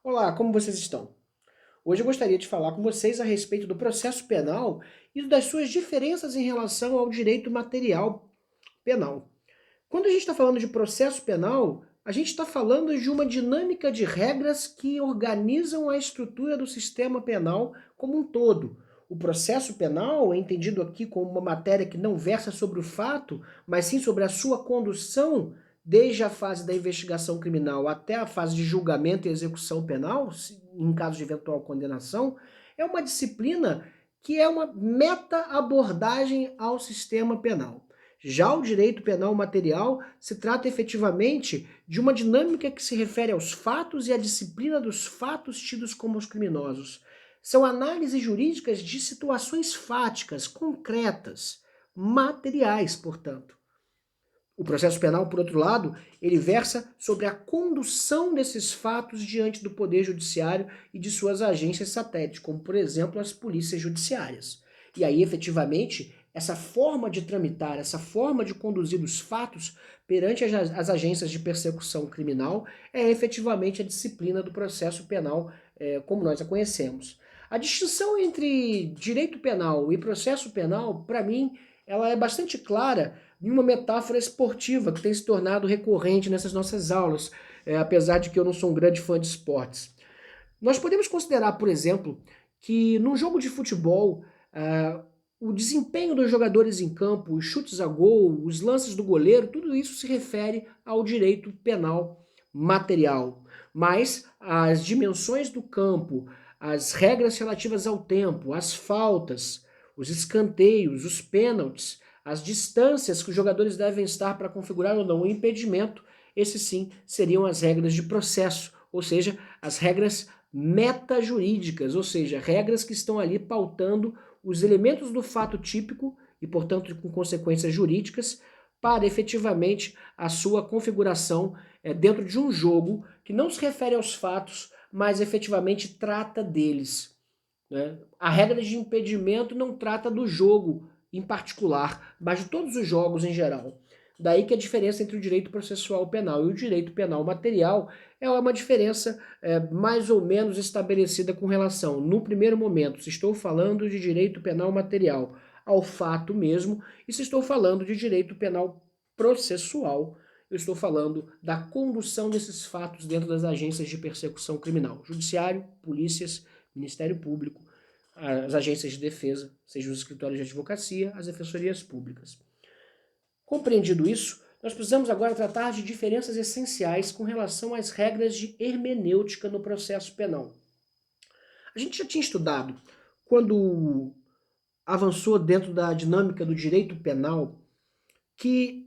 Olá, como vocês estão? Hoje eu gostaria de falar com vocês a respeito do processo penal e das suas diferenças em relação ao direito material penal. Quando a gente está falando de processo penal, a gente está falando de uma dinâmica de regras que organizam a estrutura do sistema penal como um todo. O processo penal é entendido aqui como uma matéria que não versa sobre o fato, mas sim sobre a sua condução, desde a fase da investigação criminal até a fase de julgamento e execução penal, em caso de eventual condenação. É uma disciplina que é uma meta-abordagem ao sistema penal. Já o direito penal material se trata efetivamente de uma dinâmica que se refere aos fatos e à disciplina dos fatos tidos como os criminosos. São análises jurídicas de situações fáticas, concretas, materiais, portanto. O processo penal, por outro lado, ele versa sobre a condução desses fatos diante do Poder Judiciário e de suas agências satélites, como, por exemplo, as polícias judiciárias. E aí, efetivamente, essa forma de tramitar, essa forma de conduzir os fatos perante as agências de persecução criminal é efetivamente a disciplina do processo penal, como nós a conhecemos. A distinção entre direito penal e processo penal, para mim, ela é bastante clara em uma metáfora esportiva que tem se tornado recorrente nessas nossas aulas, apesar de que eu não sou um grande fã de esportes. Nós podemos considerar, por exemplo, que num jogo de futebol, o desempenho dos jogadores em campo, os chutes a gol, os lances do goleiro, tudo isso se refere ao direito penal material. Mas as dimensões do campo, as regras relativas ao tempo, as faltas, os escanteios, os pênaltis, as distâncias que os jogadores devem estar para configurar ou não o impedimento, esses sim seriam as regras de processo, ou seja, as regras metajurídicas, ou seja, regras que estão ali pautando os elementos do fato típico e, portanto, com consequências jurídicas, para efetivamente a sua configuração dentro de um jogo que não se refere aos fatos, mas efetivamente trata deles. Né? A regra de impedimento não trata do jogo em particular, mas de todos os jogos em geral. Daí que a diferença entre o direito processual penal e o direito penal material é uma diferença mais ou menos estabelecida com relação, no primeiro momento, se estou falando de direito penal material ao fato mesmo, e se estou falando de direito penal processual, eu estou falando da condução desses fatos dentro das agências de persecução criminal, judiciário, polícias, Ministério Público, as agências de defesa, seja os escritórios de advocacia, as defensorias públicas. Compreendido isso, nós precisamos agora tratar de diferenças essenciais com relação às regras de hermenêutica no processo penal. A gente já tinha estudado, quando avançou dentro da dinâmica do direito penal, que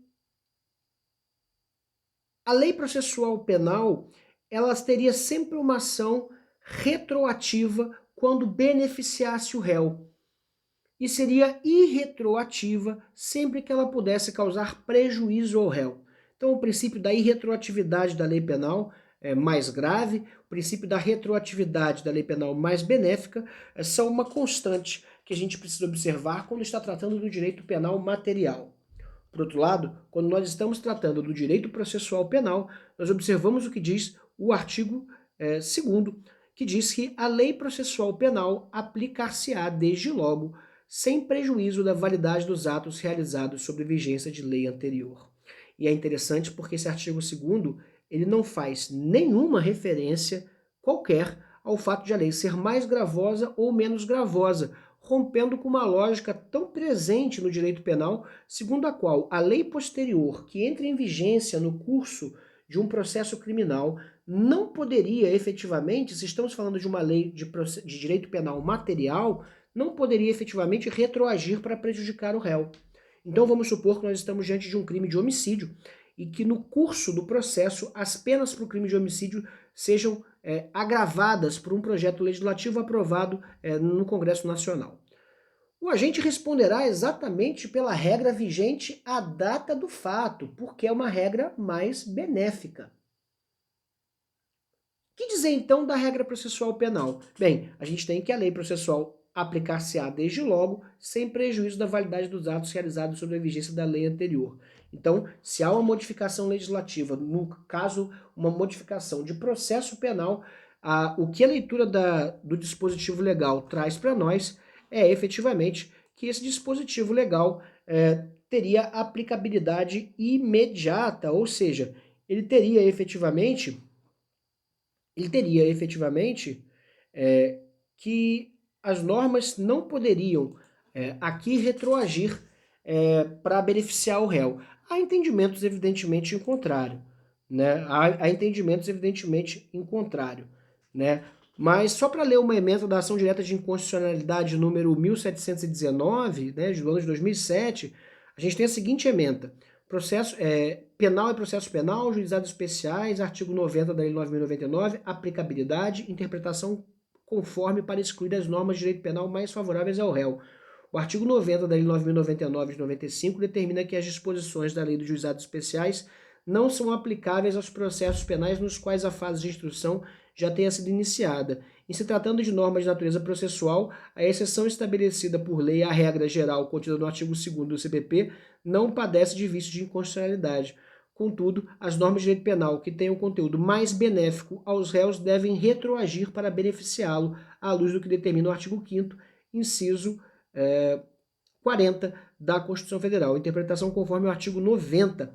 a lei processual penal ela teria sempre uma ação retroativa quando beneficiasse o réu e seria irretroativa sempre que ela pudesse causar prejuízo ao réu. Então, o princípio da irretroatividade da lei penal é mais grave, o princípio da retroatividade da lei penal mais benéfica são uma constante que a gente precisa observar quando está tratando do direito penal material. Por outro lado, quando nós estamos tratando do direito processual penal, nós observamos o que diz o artigo 2º, que diz que a lei processual penal aplicar-se-á desde logo, sem prejuízo da validade dos atos realizados sob vigência de lei anterior. E é interessante porque esse artigo 2º, ele não faz nenhuma referência qualquer ao fato de a lei ser mais gravosa ou menos gravosa, rompendo com uma lógica tão presente no direito penal, segundo a qual a lei posterior que entra em vigência no curso de um processo criminal não poderia efetivamente, se estamos falando de uma lei de direito penal material, não poderia efetivamente retroagir para prejudicar o réu. Então vamos supor que nós estamos diante de um crime de homicídio e que no curso do processo as penas para o crime de homicídio sejam agravadas por um projeto legislativo aprovado no Congresso Nacional. O agente responderá exatamente pela regra vigente à data do fato, porque é uma regra mais benéfica. O que dizer então da regra processual penal? Bem, a gente tem que a lei processual aplicar-se-á desde logo, sem prejuízo da validade dos atos realizados sob a vigência da lei anterior. Então, se há uma modificação legislativa, no caso, uma modificação de processo penal, o que a leitura do dispositivo legal traz para nós é efetivamente que esse dispositivo legal teria aplicabilidade imediata, ou seja, ele teria efetivamente que as normas não poderiam aqui retroagir para beneficiar o réu. Há entendimentos evidentemente em contrário, né? Há entendimentos evidentemente em contrário, né? Mas só para ler uma emenda da ação direta de inconstitucionalidade número 1719, né, do ano de 2007, a gente tem a seguinte emenda: processo penal e processo penal, juizados especiais, artigo 90 da Lei 9.099, aplicabilidade, interpretação conforme para excluir as normas de direito penal mais favoráveis ao réu. O artigo 90 da Lei 9.099 de 95 determina que as disposições da Lei dos Juizados Especiais não são aplicáveis aos processos penais nos quais a fase de instrução já tenha sido iniciada. Em se tratando de normas de natureza processual, a exceção estabelecida por lei à regra geral contida no artigo 2º do CPP não padece de vício de inconstitucionalidade. Contudo, as normas de direito penal que tenham conteúdo mais benéfico aos réus devem retroagir para beneficiá-lo, à luz do que determina o artigo 5º, inciso 40 da Constituição Federal. Interpretação conforme o artigo 90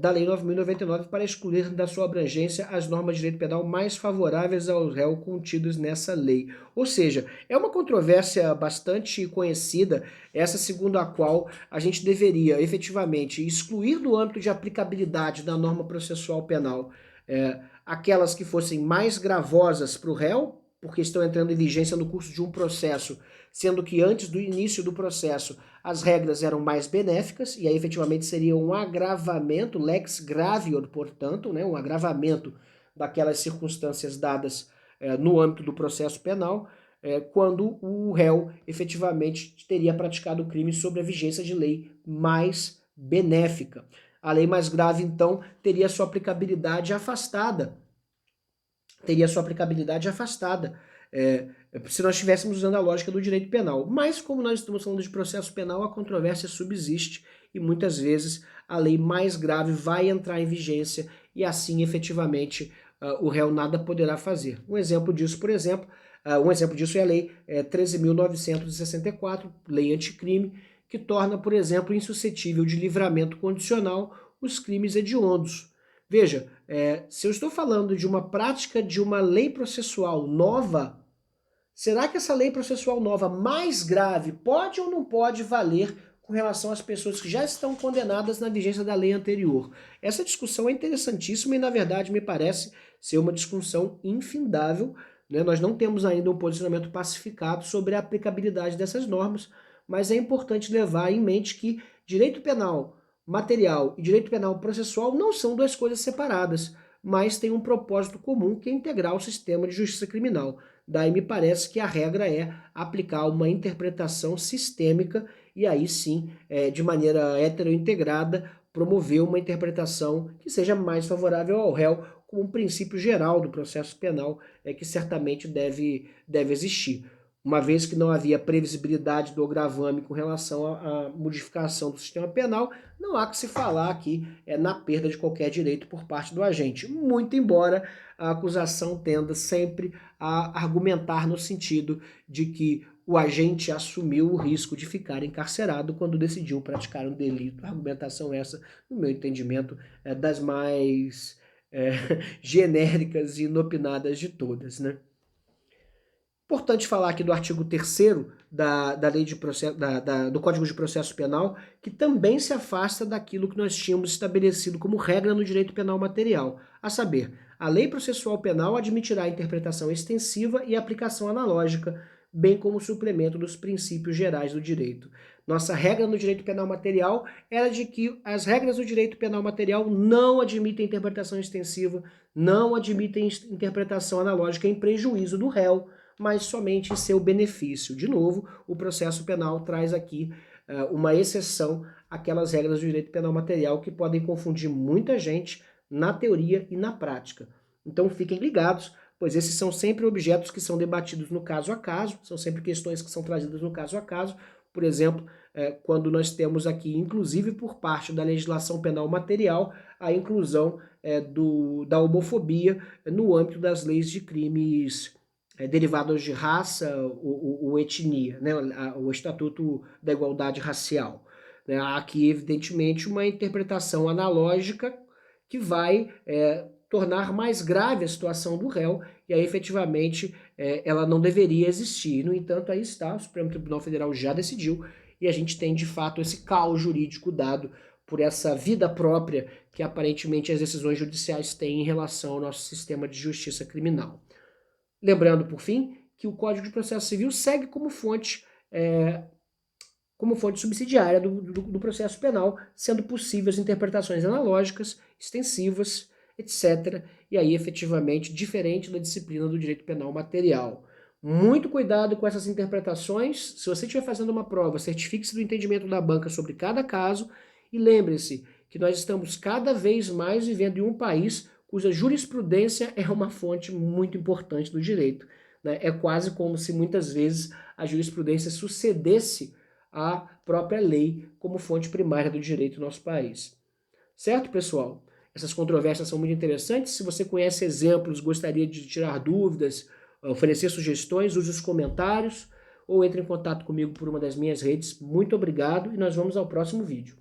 da Lei 9.099 para excluir da sua abrangência as normas de direito penal mais favoráveis ao réu contidas nessa lei. Ou seja, é uma controvérsia bastante conhecida, essa segundo a qual a gente deveria efetivamente excluir do âmbito de aplicabilidade da norma processual penal aquelas que fossem mais gravosas para o réu, porque estão entrando em vigência no curso de um processo, sendo que antes do início do processo as regras eram mais benéficas, e aí efetivamente seria um agravamento, lex gravior, portanto, né, um agravamento daquelas circunstâncias dadas no âmbito do processo penal, quando o réu efetivamente teria praticado o crime sob a vigência de lei mais benéfica. A lei mais grave, então, teria sua aplicabilidade afastada. Se nós estivéssemos usando a lógica do direito penal. Mas, como nós estamos falando de processo penal, a controvérsia subsiste e muitas vezes a lei mais grave vai entrar em vigência e assim, efetivamente, o réu nada poderá fazer. Um exemplo disso, por exemplo, é a Lei 13.964, Lei Anticrime, que torna, por exemplo, insuscetível de livramento condicional os crimes hediondos. Veja, se eu estou falando de uma prática de uma lei processual nova, será que essa lei processual nova mais grave pode ou não pode valer com relação às pessoas que já estão condenadas na vigência da lei anterior? Essa discussão é interessantíssima e, na verdade, me parece ser uma discussão infindável, né? Nós não temos ainda um posicionamento pacificado sobre a aplicabilidade dessas normas, mas é importante levar em mente que direito penal material e direito penal processual não são duas coisas separadas, mas têm um propósito comum que é integrar o sistema de justiça criminal. Daí me parece que a regra é aplicar uma interpretação sistêmica e aí sim, de maneira heterointegrada, promover uma interpretação que seja mais favorável ao réu, como um princípio geral do processo penal que certamente deve existir. Uma vez que não havia previsibilidade do gravame com relação à modificação do sistema penal, não há que se falar aqui na perda de qualquer direito por parte do agente, muito embora a acusação tenda sempre a argumentar no sentido de que o agente assumiu o risco de ficar encarcerado quando decidiu praticar um delito. A argumentação essa, no meu entendimento, é das mais genéricas e inopinadas de todas, né? Importante falar aqui do artigo 3º da lei de processo, do Código de Processo Penal, que também se afasta daquilo que nós tínhamos estabelecido como regra no direito penal material, a saber, a lei processual penal admitirá a interpretação extensiva e aplicação analógica, bem como o suplemento dos princípios gerais do direito. Nossa regra no direito penal material era de que as regras do direito penal material não admitem interpretação extensiva, não admitem interpretação analógica em prejuízo do réu, mas somente em seu benefício. De novo, o processo penal traz aqui uma exceção àquelas regras do direito penal material que podem confundir muita gente na teoria e na prática. Então fiquem ligados, pois esses são sempre objetos que são debatidos no caso a caso, são sempre questões que são trazidas no caso a caso, por exemplo, quando nós temos aqui, inclusive por parte da legislação penal material, a inclusão da homofobia no âmbito das leis de crimes derivados de raça ou etnia, né, o Estatuto da Igualdade Racial. Né? Há aqui, evidentemente, uma interpretação analógica que vai tornar mais grave a situação do réu, e aí efetivamente ela não deveria existir. No entanto, aí está, o Supremo Tribunal Federal já decidiu, e a gente tem de fato esse caos jurídico dado por essa vida própria que aparentemente as decisões judiciais têm em relação ao nosso sistema de justiça criminal. Lembrando, por fim, que o Código de Processo Civil segue como fonte subsidiária do processo penal, sendo possíveis interpretações analógicas, extensivas, etc. E aí, efetivamente, diferente da disciplina do direito penal material. Muito cuidado com essas interpretações. Se você estiver fazendo uma prova, certifique-se do entendimento da banca sobre cada caso e lembre-se que nós estamos cada vez mais vivendo em um país cuja jurisprudência é uma fonte muito importante do direito. Né? É quase como se muitas vezes a jurisprudência sucedesse à própria lei como fonte primária do direito no nosso país. Certo, pessoal? Essas controvérsias são muito interessantes. Se você conhece exemplos, gostaria de tirar dúvidas, oferecer sugestões, use os comentários ou entre em contato comigo por uma das minhas redes. Muito obrigado e nós vamos ao próximo vídeo.